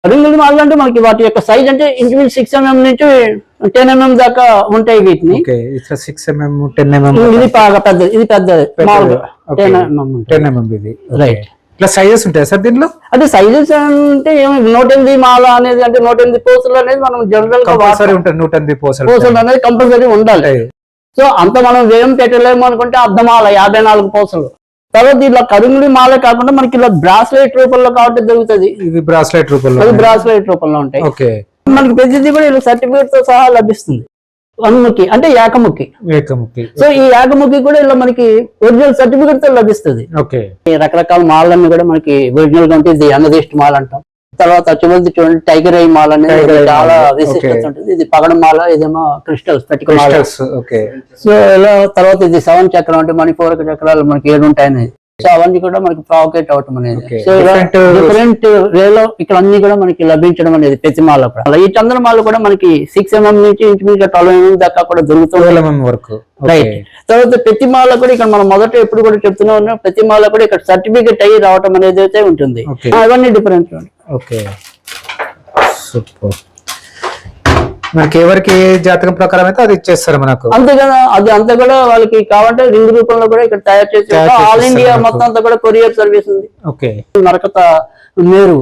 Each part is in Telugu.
కరుంగలి మాలలు అంటే మనకి వాటి యొక్క సైజ్ అంటే ఇంచుమించు 6 mm నుంచి 10 mm దాకా ఉంటాయి వీటిని. 6 mm 10 mm ఇది బాగా పెద్దది, ఇది పెద్దది మామూలుగా 10 mm ఇది. రైట్. ఇట్లా సైజెస్ ఉంటాయి సార్ దీనిలో? అంటే సైజెస్ అంటే 108 మాల అనేది అంటే 108 పూసలు అనేది మనం జనరల్ గా కంపల్సరీ ఉంటుంది. 108 పూసలు అనేది కంపల్సరీ ఉండాలి. సో అంత మనం వ్యయం పెట్టలేము అనుకుంటే అర్ధమాల 54 పూసలు. తర్వాత ఇలా కరుంగలి మాలే కాకుండా మనకి ఇలా బ్రాస్లెట్ రూపంలో కాబట్టి దొరుకుతుంది. ఇది బ్రాస్లెట్ రూపంలో, అది బ్రాస్లెట్ రూపంలో ఉంటాయి. మనకి ప్రతిదీ కూడా ఇలా సర్టిఫికేట్ తో సహా లభిస్తుంది. వన్ముఖి అంటే ఏకముఖి. సో ఈ ఏకముఖి కూడా ఇలా మనకి ఒరిజినల్ సర్టిఫికేట్ తో లభిస్తుంది. రకరకాల మాలన్నీ కూడా మనకి ఒరిజినల్ గా ఉంటుంది. ఇది అన్నదిష్ట మాల అంటాం. తర్వాత చివరిది చూడండి టైగర్ ఐ మాల అనేది చాలా విశిష్టత ఉంటుంది. ఇది పగడ మాల, ఇదేమో క్రిస్టల్స్ స్ఫటిక మాల. సో ఇలా తర్వాత ఇది 7 చక్రం అంటే మణిపూరక చక్రాలు మనకి 7 ఉంటాయని. సో అవన్నీ కూడా మనకి ప్రావకేట్ అవటం అనేది. సో ఇలా డిఫరెంట్ వేలో ఇక్కడ అన్ని కూడా మనకి లభించడం అనేది ప్రతి మాల కూడా. ఈ చంద్రమాల కూడా మనకి 6 mm నుంచి ఇంచుమించు 12 mm దాకా కూడా దొరుకుతుంది. రైట్. తర్వాత ప్రతి మాల కూడా ఇక్కడ మనం మొదట ఎప్పుడు కూడా చెప్తూనే ఉన్నాం, ప్రతి మాల కూడా ఇక్కడ సర్టిఫికేట్ అయ్యి రావటం అనేది అయితే ఉంటుంది. అవన్నీ డిఫరెంట్. సూపర్. మనకి ఎవరికి జాతకం ప్రకారం అయితే అది ఇచ్చేస్తారు మనకు, అంతే కదా. అది అంతా కూడా వాళ్ళకి కావాలంటే రింగ్ రూపంలో కూడా ఇక్కడ తయారు చేసి ఆల్ ఇండియా మొత్తం అంతా కూడా కొరియర్ సర్వీస్ ఉంది. మరకత మేరు,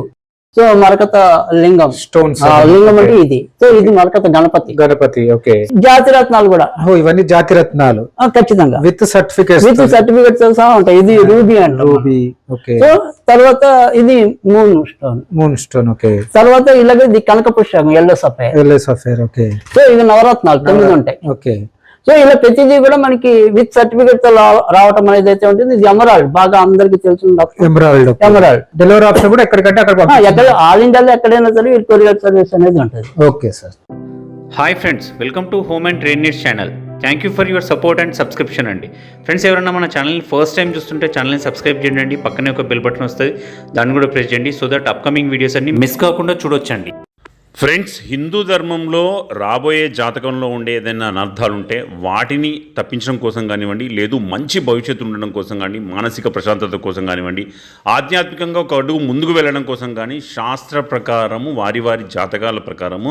సో మరకత లింగం స్టోన్స్, లింగం అంటే ఇది. సో ఇది మరకత గణపతి. జాతి రత్నాలు కూడా ఇవన్నీ జాతి రత్నాలు ఖచ్చితంగా విత్ సర్టిఫికేట్ సహా ఉంటాయి. ఇది రూబీ అండ్ సో తర్వాత ఇది మూన్ స్టోన్. తర్వాత ఇలాగే ఇది కనక పుష్పం, ఎల్లో సఫైర్. సో ఇది నవరత్నాలు 9 ఉంటాయి. సో ఇలా ప్రతిదీ కూడా మనకి విత్ సర్టిఫికేట్ తో రావటం అనేది అయితే ఉంటుంది. ఇది ఎమరాల్డ్, బాగా అందరికి తెలిసిన ఎమరాల్డ్. డెలివరీ ఆప్షన్ కూడా ఎక్కడికంటే ఎక్కడ ఆల్ ఇండియాలో ఎక్కడైనా సరే కొరియర్ సర్వీస్ అనేది ఉంటుంది. Okay sir. Hi friends, welcome to home and trade needs channel. Thank you for your support and subscription అండి. ఫ్రెండ్స్, ఎవరైనా మన ఛానల్ని ఫస్ట్ టైం చూస్తుంటే ఛానల్ని సబ్స్క్రైబ్ చేయండి. పక్కనే ఒక బెల్ బటన్ వస్తుంది, దాన్ని కూడా ప్రెస్ చేయండి. సో దట్ అప్కమింగ్ వీడియోస్ అన్ని మిస్ కాకుండా చూడొచ్చండి. ఫ్రెండ్స్, హిందూ ధర్మంలో రాబోయే జాతకంలో ఉండే ఏదైనా అనర్థాలు ఉంటే వాటిని తప్పించడం కోసం కానివ్వండి, లేదు మంచి భవిష్యత్తు ఉండడం కోసం కానీ, మానసిక ప్రశాంతత కోసం కానివ్వండి, ఆధ్యాత్మికంగా ఒక అడుగు ముందుకు వెళ్ళడం కోసం కానీ శాస్త్ర ప్రకారము వారి వారి జాతకాల ప్రకారము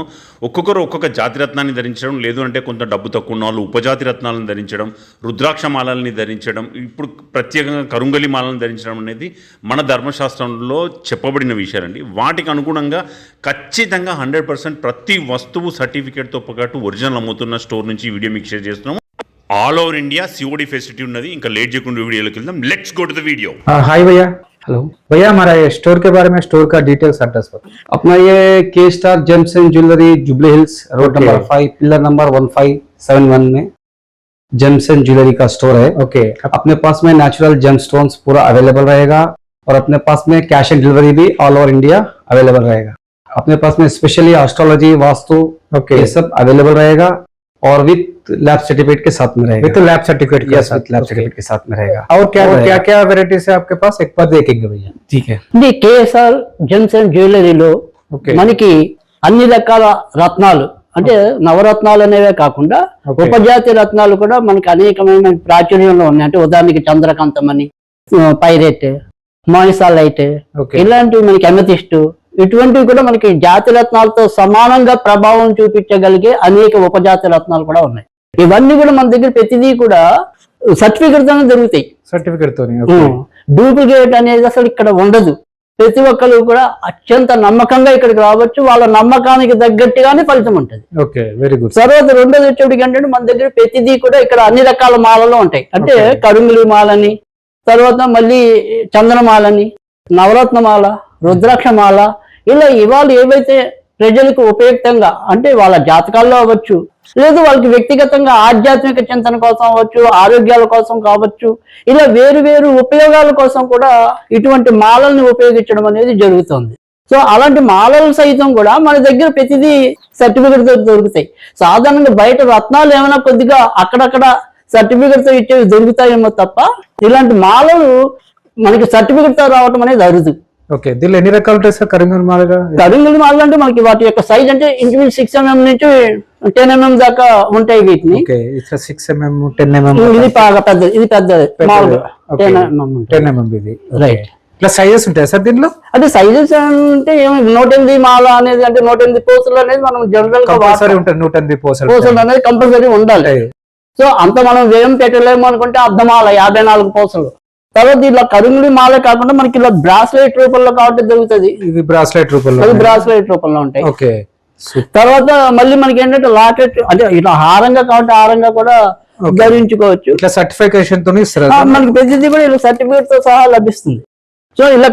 ఒక్కొక్కరు ఒక్కొక్క జాతిరత్నాన్ని ధరించడం, లేదు అంటే కొంత డబ్బు తక్కువ ఉన్న వాళ్ళు ఉపజాతి రత్నాలను ధరించడం, రుద్రాక్ష మాలల్ని ధరించడం, ఇప్పుడు ప్రత్యేకంగా కరుంగలి మాలను ధరించడం అనేది మన ధర్మశాస్త్రంలో చెప్పబడిన విషయాలండి. వాటికి అనుగుణంగా ఖచ్చితంగా 100% ప్రతి వస్తువు సర్టిఫికేట్తో పాటు ఒరిజినల్ అమ్ముతున్న స్టోర్ నుంచి వీడియో మీకు షేర్ చేస్తున్నాము. All over India COD facility ఉన్నది. ఇంకా లేట్ చేయకుండా వీడియోలోకి వెళ్దాం. Let's go to the video. Hi भैया. हेलो भैया, हमारा ये स्टोर के बारे में, स्टोर का डिटेल्स एड्रेस बताओ. अपना ये के star James and jewellery jubilee hills road number 5 pillar number 1571 में जेम्स एंड ज्वेलरी का स्टोर है. अपने पास में नेचुरल जेम स्टोन्स पूरा अवेलेबल रहेगा और अपने पास में कैश एंड डिलीवरी भी ऑल ओवर इंडिया अवेलेबल रहेगा. अपने पास में स्पेशली एस्ट्रोलॉजी, वास्तु ये सब अवेलेबल रहेगा और विथ लैब सर्टिफिकेट के साथ में रहेगा. विथ लैब सर्टिफिकेट के साथ में रहेगा. और क्या वेराइटीज है आपके पास, एक बार देखेंगे भैया. ठीक है. KSR జెమ్స్ అండ్ జ్యువెలరీలో మనకి అన్ని రకాల రత్నాలు అంటే నవరత్నాలు అనేవే కాకుండా ఉపజాతి రత్నాలు కూడా మనకి అనేకమైన ప్రాచుర్యంలో ఉన్నాయి. అంటే ఉదాహరణకి చంద్రకాంతం అని, పైరేట్, మాయిసాలైట్, ఇలాంటివి మనకి అమెథిస్ట్, ఇటువంటివి కూడా మనకి జాతి రత్నాలతో సమానంగా ప్రభావం చూపించగలిగే అనేక ఉపజాతి రత్నాలు కూడా ఉన్నాయి. ఇవన్నీ కూడా మన దగ్గర ప్రతిదీ కూడా సర్టిఫికేట్ తోనే దొరుకుతాయి. డూప్లికేట్ అనేది అసలు ఇక్కడ ఉండదు. ప్రతి ఒక్కరు కూడా అత్యంత నమ్మకంగా ఇక్కడికి రావచ్చు. వాళ్ళ నమ్మకానికి తగ్గట్టుగానే ఫలితం ఉంటుంది. తర్వాత రెండోది వచ్చేటికి ఏంటంటే మన దగ్గర ప్రతిదీ కూడా ఇక్కడ అన్ని రకాల మాలలో ఉంటాయి. అంటే కరుంగలి మాలని, తర్వాత మళ్ళీ చంద్రమాలని, నవరత్నమాల, రుద్రాక్షమాల, ఇలా ఇవాళ ఏవైతే ప్రజలకు ఉపయుక్తంగా అంటే వాళ్ళ జాతకాల్లో అవ్వచ్చు, లేదు వాళ్ళకి వ్యక్తిగతంగా ఆధ్యాత్మిక చింతన కోసం అవ్వచ్చు, ఆరోగ్యాల కోసం కావచ్చు, ఇలా వేరు వేరు ఉపయోగాల కోసం కూడా ఇటువంటి మాలల్ని ఉపయోగించడం అనేది జరుగుతుంది. సో అలాంటి మాలలు సైతం కూడా మన దగ్గర ప్రతిదీ సర్టిఫికేట్ తో దొరుకుతాయి. సాధారణంగా బయట రత్నాలు ఏమైనా కొద్దిగా అక్కడక్కడ సర్టిఫికేట్ తో ఇచ్చేవి దొరుకుతాయేమో తప్ప ఇలాంటి మాలలు మనకి సర్టిఫికేట్ తో రావటం అనేది అరుదు. దీనిలో ఎన్ని రకాలు ఉంటాయి సార్ కరుంగలి మాలగా? కరుంగలి మాలలు అంటే మనకి వాటి యొక్క సైజ్ అంటే ఇంచుమించు 6 mm నుంచి 10 mm దాకా ఉంటాయి వీటిని. 6 mm 10 mm ఇది బాగా పెద్దది, ఇది పెద్దది మామూలుగా 10 mm ఇది. రైట్. ఇట్లా సైజెస్ ఉంటాయి సార్ దీనిలో? అంటే సైజెస్ అంటే ఏమి 108 మాల అనేది అంటే 108 పూసలు అనేది మనం జనరల్ గా కంపల్సరీ ఉంటుంది. 108 పూసలు అనేది కంపల్సరీ ఉండాలి. సో అంత మనం వ్యయం పెట్టలేము అనుకుంటే అర్ధమాల 54 పూసలు. తర్వాత ఇలా కరుంగులి మాలే కాకుండా మనకి ఇలా బ్రాస్లెట్ రూపంలో కాబట్టి దొరుకుతుంది. ఇది బ్రాస్లెట్ రూపంలో, అది బ్రాస్లెట్ రూపంలో ఉంటాయి. ఓకే. తర్వాత మళ్ళీ మనకి ఏంటంటే లాకెట్ అంటే ఇట్లా హారంగా కాబట్టి హారంగా కూడా ధరించుకోవచ్చు. ఇట్లా సర్టిఫికేషన్ తో ఇస్తారు మనకి ప్రతిదీ కూడా ఇలా సర్టిఫికేట్ తో సహా లభిస్తుంది. సో ఇలా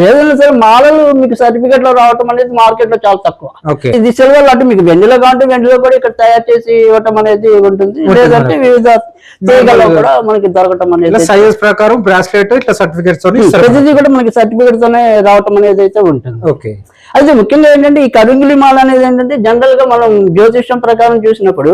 ఏదైనా సరే మాలలు మీకు సర్టిఫికేట్ లో రావటం అనేది మార్కెట్ లో చాలా తక్కువ. ఇది సిల్వర్ అంటే మీకు వెండిలో కాబట్టి వెండిలో కూడా ఇక్కడ తయారు చేసి ఇవ్వటం అనేది ఉంటుంది. లేదంటే వివిధ తీగల్లో కూడా మనకి దొరకటం అనేది సైజ్ ప్రకారం బ్రాస్లెట్ ఇట్లా సర్టిఫికేట్ తో ప్రతిదీ కూడా మనకి సర్టిఫికేట్ తోనే రావటం అనేది అయితే ఉంటుంది. ఓకే. అయితే ముఖ్యంగా ఏంటంటే ఈ కరుంగులి మాల అనేది ఏంటంటే జనరల్ గా మనం జ్యోతిష్యం ప్రకారం చూసినప్పుడు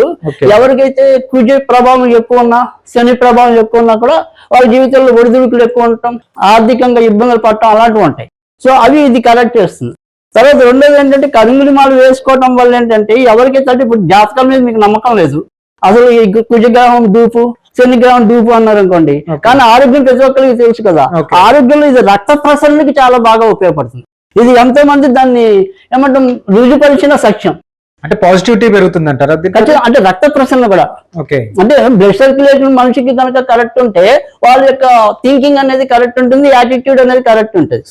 ఎవరికైతే కుజ ప్రభావం ఎక్కువ ఉన్నా, శని ప్రభావం ఎక్కువ ఉన్నా కూడా వాళ్ళ జీవితంలో ఒడిదుడుకులు ఎక్కువ ఉండటం, ఆర్థికంగా ఇబ్బందులు పడటం అలాంటివి ఉంటాయి. సో అవి ఇది కరెక్ట్ చేస్తుంది. తర్వాత రెండోది ఏంటంటే కరుంగులి మాల వేసుకోవడం వల్ల ఏంటంటే ఎవరికైతే ఇప్పుడు జాతకాల మీద మీకు నమ్మకం లేదు, అసలు ఈ కుజగ్రహం డూపు, శనిగ్రహం డూపు అన్నారు అనుకోండి, కానీ ఆరోగ్యం ప్రతి ఒక్కరికి తెలుసు కదా. ఆరోగ్యంలో ఇది రక్త ప్రసరణకి చాలా బాగా ఉపయోగపడుతుంది. ఇది ఎంతో మంది దాన్ని ఏమంటాం రుజుపరిచిన సత్యం. అంటే పాజిటివిటీ పెరుగుతుంది అంటారా? అంటే రక్త ప్రసరణ కూడా. అంటే బ్లడ్ సర్క్యులేషన్ మనిషికి కనుక కరెక్ట్ ఉంటే వాళ్ళ యొక్క థింకింగ్ అనేది కరెక్ట్ ఉంటుంది, యాటిట్యూడ్ అనేది కరెక్ట్ ఉంటుంది.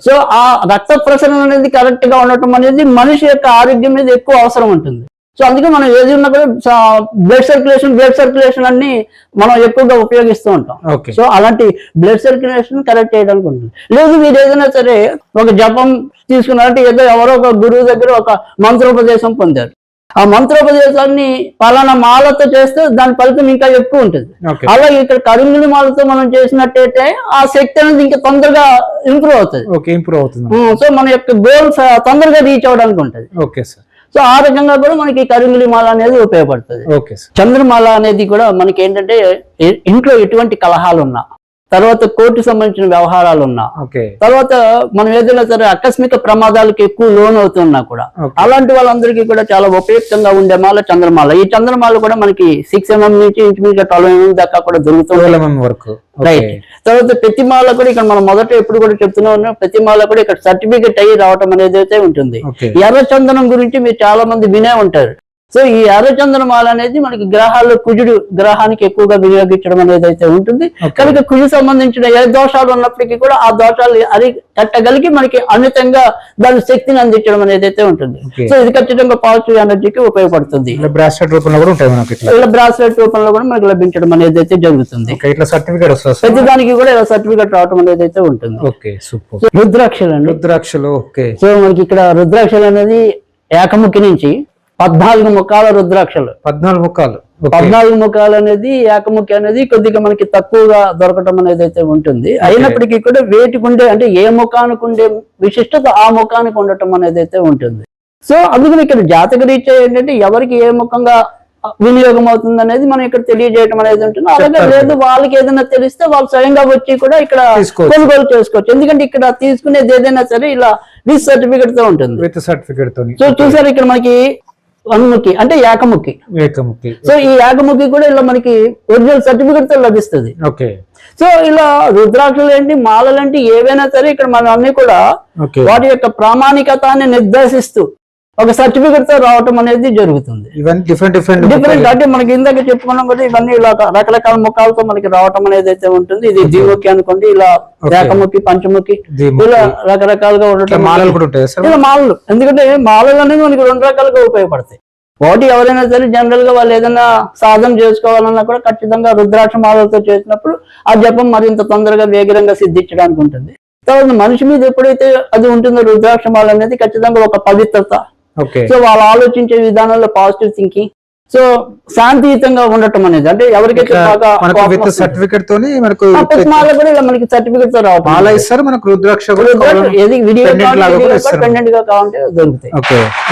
సో ఆ రక్త ప్రసరణ అనేది కరెక్ట్ గా ఉండటం అనేది మనిషి యొక్క ఆరోగ్యం మీద ఎక్కువ అవసరం ఉంటుంది. సో అందుకే మనం ఏది ఉన్నా కూడా బ్లడ్ సర్క్యులేషన్ అన్ని మనం ఎక్కువగా ఉపయోగిస్తూ ఉంటాం. సో అలాంటి బ్లడ్ సర్క్యులేషన్ కరెక్ట్ చేయడానికి ఉంటుంది. లేదు మీరు ఏదైనా సరే ఒక జపం తీసుకున్నారంటే ఏదో ఎవరో ఒక గురువు దగ్గర ఒక మంత్రోపదేశం పొందారు, ఆ మంత్రోపదేశాన్ని పలానా మాలతో చేస్తే దాని ఫలితం ఇంకా ఎక్కువ ఉంటుంది. అలాగే ఇక్కడ కరుంగులి మాలతో మనం చేసినట్టయితే ఆ శక్తి అనేది ఇంకా తొందరగా ఇంప్రూవ్ అవుతుంది. సో మన యొక్క గోల్స్ తొందరగా రీచ్ అవడానికి ఉంటుంది. సో ఆ రకంగా కూడా మనకి కరుంగులి మాల అనేది ఉపయోగపడుతుంది. చంద్రమాల అనేది కూడా మనకి ఏంటంటే ఇంట్లో ఎటువంటి కలహాలు ఉన్నా, తర్వాత కోర్టు సంబంధించిన వ్యవహారాలు ఉన్నా, తర్వాత మనం ఏదైనా సరే ఆకస్మిక ప్రమాదాలకు ఎక్కువ లోన్ అవుతున్నా కూడా అలాంటి వాళ్ళందరికీ కూడా చాలా ఉపయుక్తంగా ఉండే మాల చంద్రమాల. ఈ చంద్రమాల కూడా మనకి 6 mm నుంచి ఇంచుమించుగా 12 mm దాకా కూడా దొరుకుతుంది. రైట్. తర్వాత ప్రతిమాల కూడా ఇక్కడ మనం మొదట ఎప్పుడు కూడా చెప్తూనే ఉన్నాం, ప్రతిమాల కూడా ఇక్కడ సర్టిఫికెట్ అయ్యి రావటం అనేది అయితే ఉంటుంది. ఎర్ర చందనం గురించి మీరు చాలా మంది వినే ఉంటారు. సో ఈ ఎర్రచందన మాల అనేది మనకి గ్రహాల్లో కుజుడు గ్రహానికి ఎక్కువగా వినియోగించడం అనేది అయితే ఉంటుంది. కనుక కుజు సంబంధించిన ఏ దోషాలు ఉన్నప్పటికీ కూడా ఆ దోషాలు కట్టగలిగి మనకి అమితంగా దాని శక్తిని అందించడం అనేది అయితే ఉంటుంది. సో ఇది ఖచ్చితంగా పాజిటివ్ ఎనర్జీకి ఉపయోగపడుతుంది. బ్రాస్లెట్ రూపంలో కూడా ఉంటాయి మనకి, ఇలా బ్రాస్లెట్ రూపంలో కూడా మనకి లభించడం అనేది అయితే జరుగుతుంది. ప్రతి దానికి కూడా ఇలా సర్టిఫికేట్ రావడం అనేది అయితే ఉంటుంది. రుద్రాక్షలు అండి, రుద్రాక్షలు. సో మనకి ఇక్కడ రుద్రాక్షలు అనేది ఏకముఖి నుంచి 14 ముఖాల రుద్రాక్షలు. 14 ముఖాలు అనేది ఏకముఖి అనేది కొద్దిగా మనకి తక్కువగా దొరకటం అనేది అయితే ఉంటుంది. అయినప్పటికీ కూడా వేటికి ఉండే అంటే ఏ ముఖానికి ఉండే విశిష్టత ఆ ముఖానికి ఉండటం అనేది అయితే ఉంటుంది. సో అందుకని ఇక్కడ జాతక రీత్యా ఏంటంటే ఎవరికి ఏ ముఖంగా వినియోగం అవుతుంది అనేది మనం ఇక్కడ తెలియజేయడం అనేది ఉంటుంది. అలాగే లేదు వాళ్ళకి ఏదైనా తెలిస్తే వాళ్ళు స్వయంగా వచ్చి కూడా ఇక్కడ కొనుగోలు చేసుకోవచ్చు. ఎందుకంటే ఇక్కడ తీసుకునేది ఏదైనా సరే ఇలా విత్ సర్టిఫికేట్ తో ఉంటుంది. సో చూసారు ఇక్కడ మనకి అన్ముఖి అంటే ఏకముఖి. సో ఈ ఏకముఖి కూడా ఇలా మనకి ఒరిజినల్ సర్టిఫికేట్ తో లభిస్తుంది. సో ఇలా రుద్రాక్షలు ఏంటి, మాలలంటి ఏవైనా సరే ఇక్కడ మన అన్ని కూడా వాటి యొక్క ప్రామాణికతాన్ని నిర్దేశిస్తూ ఒక సర్టిఫికేట్ తో రావటం అనేది జరుగుతుంది. డిఫరెంట్ అంటే మనకి ఇందాక చెప్పుకున్నాం కదా, ఇవన్నీ ఇలా రకరకాల ముఖాలతో మనకి రావటం అనేది అయితే ఉంటుంది. ఇది ద్విముఖి అనుకోండి, ఇలా ఏకముఖి, పంచముఖి, ఇలా రకరకాలుగా ఉండటం ఇలా మాలలు. ఎందుకంటే మాలలు అనేది మనకి 2 రకాలుగా ఉపయోగపడతాయి. ఒకటి ఎవరైనా సరే జనరల్ గా వాళ్ళు ఏదైనా సాధన చేసుకోవాలన్నా కూడా ఖచ్చితంగా రుద్రాక్ష మాలలతో చేసినప్పుడు ఆ జపం మరింత తొందరగా వేగంగా సిద్ధించడానికి ఉంటుంది. తర్వాత మనిషి మీద ఎప్పుడైతే అది ఉంటుందో రుద్రాక్ష మాల అనేది ఖచ్చితంగా ఒక పవిత్రత, సో వాళ్ళు ఆలోచించే విధానంలో పాజిటివ్ థింకింగ్, సో శాంతియుతంగా ఉండటం అనేది అంటే ఎవరికైతే బాగా సర్టిఫికేట్ తోని మనకు కూడా ఇలా మనకి సర్టిఫికేట్ తో రావటం మాల ఇస్తారు. మనకు రుద్రాక్ష పెండెంట్ గా కావాలంటే దొరుకుతాయి.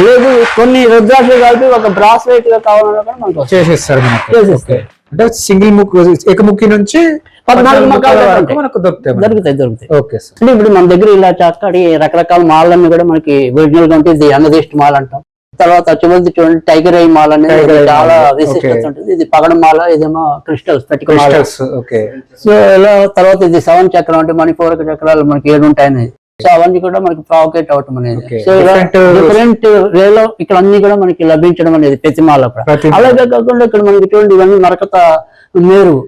లేదు కొన్ని రుద్రాక్షలు కలిపి ఒక బ్రాస్లెట్ గా కావాలన్నా కూడా మనకు చేసేస్తారు. అంటే సింగిల్ ఏకముఖి నుంచి 14 ముఖాలు మనకు దొరుకుతాయి. ఇప్పుడు మన దగ్గర ఇలా చక్కటి రకరకాల మాలన్నీ కూడా మనకి ఒరిజినల్ గా ఉంటుంది. అన్నదిష్ట మాల అంటాం, తర్వాత చివరిది చూడండి టైగర్ ఐ మాల అనేది Tiger eye చాలా మాల. విశిష్టత Okay. ఉంటుంది. ఇది పగడ మాల, ఇదేమో క్రిస్టల్స్ పెట్టుక మాల. క్రిస్టల్స్ ఓకే సో ఇలా తర్వాత ఇది 7 చక్రం అంటే మనకి చక్రాలు మనకి 7 ఉంటాయని. సో అవన్నీ కూడా మనకి ప్రావకేట్ అవటం అనేది. Okay. సో ఇలా Different- డిఫరెంట్ వేలో ఇక్కడ అన్ని కూడా మనకి లభించడం అనేది ప్రతి మాల కూడా. ప్రతి- అలాగే కాకుండా ఇక్కడ మనకి చూడండి ఇవన్నీ మరకత మేరు.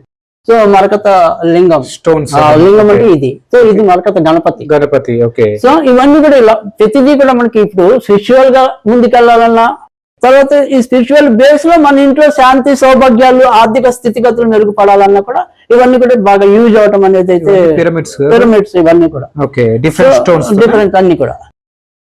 సో మరకత లింగం, స్టోన్స్ ఆ లింగం అంటే ఇది. సో ఇది మరకత గణపతి. గణపతి ఓకే సో ఇవన్నీ కూడా ఇలా ప్రతిదీ కూడా మనకి ఇప్పుడు స్పిరిచువల్ గా ముందుకెళ్లాలన్నా, తర్వాత ఈ స్పిరిచువల్ బేస్ లో మన ఇంట్లో శాంతి సౌభాగ్యాలు ఆర్థిక స్థితిగతులు మెరుగుపడాలన్నా కూడా ఇవన్నీ కూడా బాగా యూజ్ అవటం అనేది అయితే పిరమిడ్స్ పిరమిడ్స్ ఇవన్నీ కూడా ఓకే డిఫరెంట్ స్టోన్స్ డిఫరెంట్ అన్ని కూడా.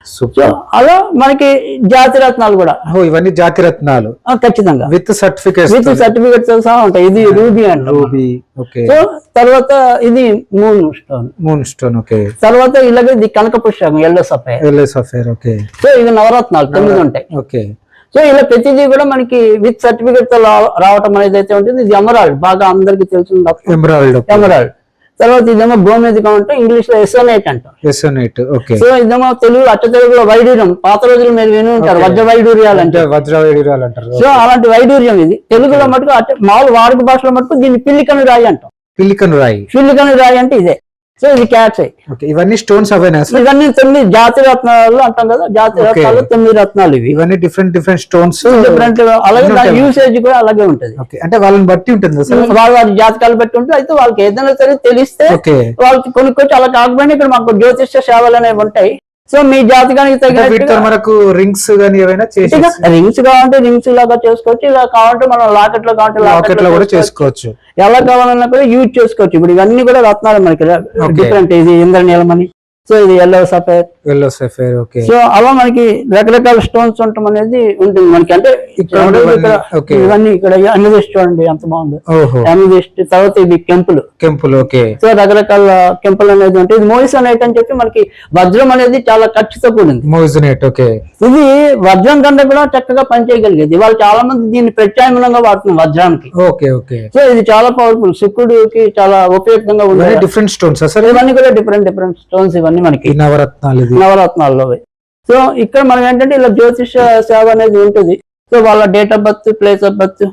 సో సూపర్ అలా మనకి జాతి రత్నాలు కూడా ఓ ఇవన్నీ జాతి రత్నాలు ఖచ్చితంగా విత్ సర్టిఫికేట్స్ విత్ సర్టిఫికెట్స్ సహా ఉంటాయి. ఇది రూబీ అంట. రూబీ ఓకే సో తర్వాత ఇది moon stone. Moon stone okay తర్వాత ఇలాగే ఇది కనక పుష్పం, ఎల్లో సఫైర్. ఎల్ఎస్ అఫేర్ ఓకే సో ఇవి నవరత్నాలు 9 ఉంటాయి. ఓకే సో ఇలా ప్రతిదీ కూడా మనకి విత్ సర్టిఫికేట్ తో రావటం అనేది అయితే ఉంటుంది. ఇది ఎమరాల్డ్, బాగా అందరికి తెలిసిన ఎమరాల్డ్ ఎమరాల్డ్. తర్వాత ఇదేమో గోమేధికం అంటే ఇంగ్లీష్ లో ఎసోనేట్ అంటాం. ఎసోనేట్ ఓకే సో ఇదేమో తెలుగు అచ్చ తెలుగులో వైడూర్యం. పాత రోజులు మీరు విని ఉంటారు వజ్ర వైడూర్యాలు అంటే. వజ్ర వైడూర్యాలు అంటారు. సో అలాంటి వైడూర్యం ఇది. తెలుగులో మటుకు మామూలు వాడుక భాషలో మటుకు దీన్ని పిల్లికని రాయి అంటాం. పిలికన్ రాయి పిల్లికని రాయి అంటే ఇదే. సో ఇది క్యాట్స్ అయ్యి. ఓకే ఇవన్నీ స్టోన్స్ అవేనా సార్? ఇవన్నీ 9 జాతి రత్నాలు అంటాం కదా. జాతి రత్నాలు 9 రత్నాలు ఇవి. ఇవన్నీ డిఫరెంట్ స్టోన్స్ డిఫరెంట్ అలాగే దాని యూసేజ్ కూడా అలాగే ఉంటది. ఓకే అంటే వాళ్ళని బట్టి ఉంటుంది సార్. వారి జాతకాలు పెట్టి ఉంటే అయితే వాళ్ళకి ఏదైనా సరే తెలిస్తే ఓకే వాళ్ళకి కొనుక్కొచ్చి అలా కాకపోయినా ఇక్కడ మాకు జ్యోతిష్య సేవలు అనేవి ఉంటాయి. సో మీ జాతకానికి వీటితో తగినట్టుగా మనకు రింగ్స్ గానీ ఏవైనా చేసి రింగ్స్ కావాలంటే రింగ్స్ లాగా చేసుకోవచ్చు. ఇలా కావాలంటే మనం లాకెట్ లో కావాలంటే లాకెట్ లో కూడా చేసుకోవచ్చు. ఎలా కావాలన్నా కూడా యూజ్ చేసుకోవచ్చు. ఇప్పుడు ఇవన్నీ కూడా రత్నాలు మనకి డిఫరెంట్. ఇది ఇంద్రనీలమణి, సో ఇది yellow sapphire. Yellow sapphire okay so అలా మనకి రకరకాల స్టోన్స్ ఉండటం అనేది ఉంటుంది మనకి. అంటే ఇక్కడ ఓకే ఇవన్నీ ఇక్కడ అమిదిస్ట్ చూడండి ఎంత బాగుంది. ఓహో అమిదిస్ట్. తర్వాత ఇవి కెంపులు. కెంపుల్ ఓకే సో రకరకాల కెంపుల్ అనేది ఉంటుంది. ఇది మోయిసోనైట్ అని చెప్పి మనకి వజ్రం అనేది చాలా ఖర్చుతో కూడింది. మోయిజనేట్ ఓకే ఇది వజ్రం కంటే కూడా చక్కగా పనిచేయగలిగేది. వాళ్ళు చాలా మంది దీన్ని ప్రత్యామ్నాయంగా వాడుతున్నారు వజ్రానికి. ఓకే ఓకే సో ఇది చాలా పవర్ఫుల్, శుక్రుడికి చాలా ఉపయుక్తంగా ఉంది. Different stones sir? ఇవన్నీ కూడా డిఫరెంట్ స్టోన్స్ ఇవన్నీ మనకి నవరత్నాలు ఇది నవరత్నాల్లో. సో ఇక్కడ మనం ఏంటంటే ఇలా జ్యోతిష సేవ అనేది ఉంటుంది. సో వాళ్ళ date of birth, place of birth,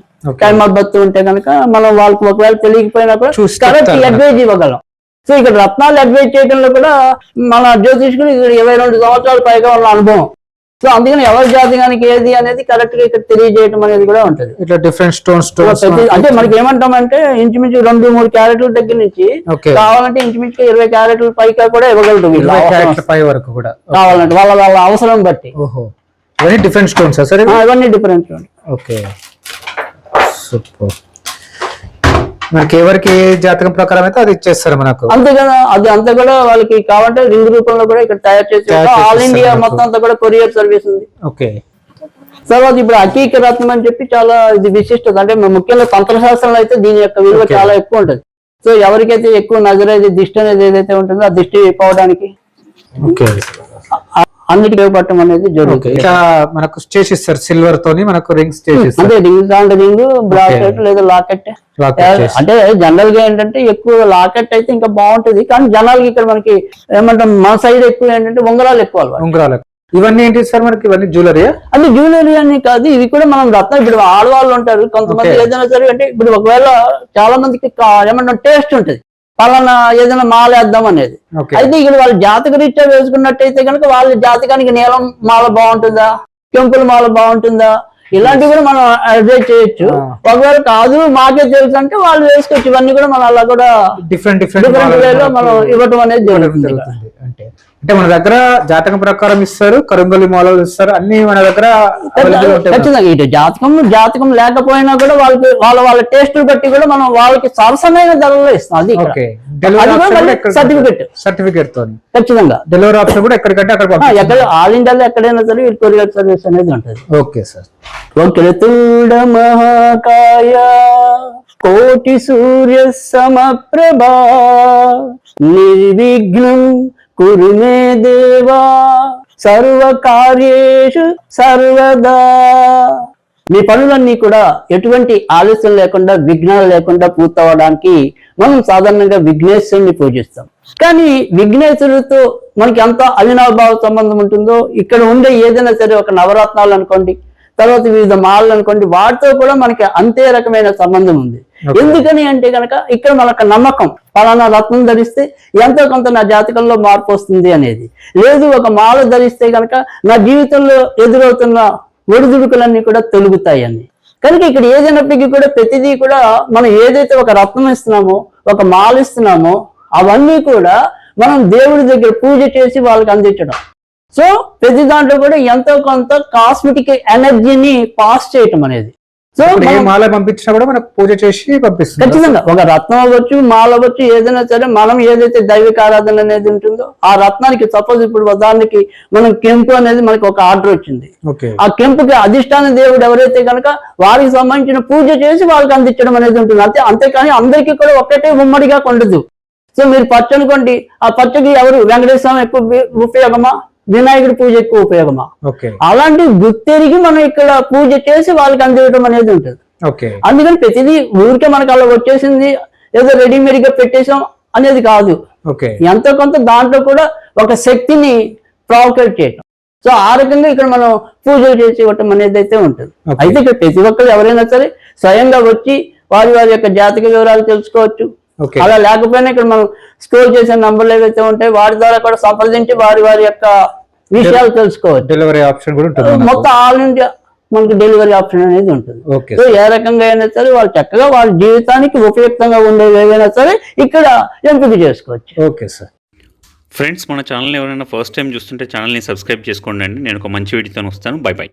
time of birth ఉంటే కనుక మనం వాళ్ళకి ఒకవేళ తెలియకపోయినా కూడా చూసి కరెక్ట్ చెప్తారు. అడ్వైజ్ ఇవ్వగలం. సో ఇక్కడ రత్నాలు అడ్వైజ్ చేయడంలో కూడా మన జ్యోతిష్కుడు ఇక్కడ 22 సంవత్సరాల పైగా ఉన్న అనుభవం. సో అందుకని ఎవరి జాతకానికి ఏది అనేది కరెక్ట్ గా ఇక్కడ తెలియజేయడం అనేది కూడా ఉంటది. ఇట్లా డిఫరెంట్ స్టోన్స్ అంటే మనకి ఏమంటామంటే ఇంచుమించు 2-3 క్యారెట్ల దగ్గర నుంచి ఓకే కావాలంటే ఇంచుమించు 20 క్యారెట్ల పైగా కూడా ఇవ్వగలరు వీళ్ళు. 20 క్యారెట్ల పై వరకు కూడా కావాలంటే వాళ్ళ అవసరం బట్టి. ఓహో ఇవన్నీ డిఫరెంట్ స్టోన్స్ సార్? ఇవన్నీ డిఫరెంట్. Okay super. మనకి ఎవరికి ఏ జాతకం ప్రకారం అయితే అది ఇచ్చేస్తారు మనకు. అంతే కదా. అది అంతా కూడా వాళ్ళకి కావాలంటే రింగ్ రూపంలో కూడా ఇక్కడ తయారు చేసి ఆల్ ఇండియా మొత్తం అంతా కూడా కొరియర్ సర్వీస్ ఉంది. ఓకే తర్వాత ఇప్పుడు అకీక రత్నం అని చెప్పి చాలా ఇది విశిష్టత. అంటే ముఖ్యంగా తంత్రశాస్త్రంలో అయితే దీని యొక్క విలువ చాలా ఎక్కువ ఉంటుంది. సో ఎవరికైతే ఎక్కువ నజరేది దిష్టి అనేది ఏదైతే ఉంటుందో ఆ దిష్టి పోవడానికి ఓకే అన్నిటికీ పట్టడం అనేది జరుగుతుంది. ఇట్లా మనకు చేసిస్తారు సిల్వర్ తోని మనకు రింగ్స్ చేసిస్తారు. అంటే రింగ్ కావాలంటే రింగ్, బ్రాస్లెట్ లేదా లాకెట్. అంటే జనరల్ గా ఏంటంటే ఎక్కువ లాకెట్ అయితే ఇంకా బాగుంటది. కానీ జనాలకి ఇక్కడ మనకి ఏమంటాం మన సైడ్ ఎక్కువ ఏంటంటే ఉంగరాలు ఎక్కువ అలవాటు. ఉంగరాలు ఇవన్నీ ఏంటి సార్ మనకి? ఇవన్నీ జ్యువెలరీ అంటే జ్యువెలరీ అని కాదు, ఇవి కూడా మనం రత్నం. ఇప్పుడు ఆడవాళ్ళు ఉంటారు కొంతమంది ఏదైనా సరే అంటే ఇప్పుడు ఒకవేళ చాలా మందికి ఏమంటాం టేస్ట్ ఉంటది పలానా ఏదైనా మాల వేద్దాం అనేది. అయితే ఇక్కడ వాళ్ళ జాతక రీత్యా వేసుకున్నట్టయితే కనుక వాళ్ళ జాతకానికి నీలం మాల బాగుంటుందా, కెంపుల మాల బాగుంటుందా, ఇలాంటివి కూడా మనం అడ్వైజ్ చేయొచ్చు. ఒకవేళ కాదు మాకే తెలుసు అంటే వాళ్ళు వేసుకోవచ్చు. ఇవన్నీ కూడా మనం అలా కూడా డిఫరెంట్ వేలో మనం ఇవ్వటం అనేది జరుగుతుంది. అంటే మన దగ్గర జాతకం ప్రకారం ఇస్తారు, కరుంగలి మాలలు ఇస్తారు, అన్ని మన దగ్గర ఖచ్చితంగా. ఇటు జాతకం లేకపోయినా కూడా వాళ్ళకి వాళ్ళ టేస్ట్ బట్టి కూడా మనం వాళ్ళకి సరసమైన ధరలో ఇస్తాం. అది సర్టిఫికేట్ తో ఖచ్చితంగా డెలివరీ ఆప్షన్ కూడా ఎక్కడికంటే ఎక్కడ ఆల్ ఇండియాలో ఎక్కడైనా సరే కొరియర్ సర్వీస్ అనేది ఉంటుంది. Okay sir. వక్రతుండ మహాకాయ కోటి సూర్య సమప్రభా నిర్విఘ్నం కురు మే దేవా సర్వ కార్యేషు సర్వదా. మీ పనులన్నీ కూడా ఎటువంటి ఆలస్యం లేకుండా విఘ్నాలు లేకుండా పూర్తవడానికి మనం సాధారణంగా విఘ్నేశ్వరుని పూజిస్తాం. కానీ విఘ్నేశ్వరుడితో మనకి ఎంత అవినాభావ సంబంధం ఉంటుందో ఇక్కడ ఉండే ఏదైనా సరే ఒక నవరత్నాలు అనుకోండి, తర్వాత వివిధ మాలలు అనుకోండి, వాటితో కూడా మనకి అంతే రకమైన సంబంధం ఉంది. ఎందుకని అంటే కనుక ఇక్కడ మనకు నమ్మకం, పలానా రత్నం ధరిస్తే ఎంతో కొంత నా జాతకంలో మార్పు వస్తుంది అనేది. లేదు ఒక మాల ధరిస్తే కనుక నా జీవితంలో ఎదురవుతున్న ఒడిదుడుకులన్నీ కూడా తొలుగుతాయి అని. కనుక ఇక్కడ ఏదైనప్పటికీ కూడా ప్రతిదీ కూడా మనం ఏదైతే ఒక రత్నం ఇస్తున్నామో, ఒక మాల ఇస్తున్నామో, అవన్నీ కూడా మనం దేవుడి దగ్గర పూజ చేసి వాళ్ళకి అందించడం. సో ప్రతి దాంట్లో కూడా ఎంతో కొంత కాస్మెటిక్ ఎనర్జీని పాస్ చేయటం అనేది. సో ఏ మాల పంపించినా కూడా మనకు పూజ చేసి పంపిస్తుంది. ఖచ్చితంగా ఒక రత్నం అవ్వచ్చు, మాల అవ్వచ్చు, ఏదైనా సరే మనం ఏదైతే దైవిక ఆరాధన అనేది ఉంటుందో ఆ రత్నానికి, సపోజ్ ఇప్పుడు ఉదాహరణకి మనం కెంపు అనేది మనకి ఒక ఆర్డర్ వచ్చింది. ఆ కెంపుకి అధిష్టాన దేవుడు ఎవరైతే కనుక వారికి సంబంధించిన పూజ చేసి వాళ్ళకి అందించడం అనేది ఉంటుంది. అంతేకాని అందరికీ కూడా ఒక్కటే ఉమ్మడిగా ఉండదు. సో మీరు పచ్చ అనుకోండి, ఆ పచ్చకి ఎవరు వెంకటేశ్వర స్వామి ఎక్కువ ఉపయోగమా, వినాయకుడి పూజ ఎక్కువ ఉపయోగమా, అలాంటి గుర్తెరిగి మనం ఇక్కడ పూజ చేసి వాళ్ళకి అందించడం అనేది ఉంటుంది. అందుకని ప్రతిదీ ఊరికే మనకు అలా వచ్చేసింది ఏదో రెడీమేడ్ గా పెట్టేసాం అనేది కాదు. ఎంతో కొంత దాంట్లో కూడా ఒక శక్తిని ప్రావోకేట్ చేయటం. సో ఆ రకంగా ఇక్కడ మనం పూజలు చేసి ఇవ్వటం అనేది అయితే ఉంటుంది. అయితే ఇక్కడ ప్రతి ఒక్కరు ఎవరైనా సరే స్వయంగా వచ్చి వారి వారి యొక్క జాతక వివరాలు తెలుసుకోవచ్చు. అలా లేకపోయినా ఇక్కడ మనం స్టోర్ చేసే నంబర్లు ఏవైతే ఉంటాయి వాటి ద్వారా కూడా సంప్రదించి వారి వారి యొక్క విషయాలు తెలుసుకోవచ్చు. డెలివరీ ఆప్షన్ కూడా ఉంటుంది. మొత్తం ఆల్ ఇండియా మనకి డెలివరీ ఆప్షన్ అనేది ఉంటుంది. సో ఏ రకంగా అయినా సరే వాళ్ళు చక్కగా వాళ్ళ జీవితానికి ఉపయుక్తంగా ఉండేవి ఏవైనా సరే ఇక్కడ ఎంపిక చేసుకోవచ్చు. Okay sir. ఫ్రెండ్స్, మన ఛానల్ ఎవరైనా ఫస్ట్ టైం చూస్తుంటే ఛానల్ని సబ్స్క్రైబ్ చేసుకోండి అండి. నేను ఒక మంచి వీడియోతో వస్తాను. By by.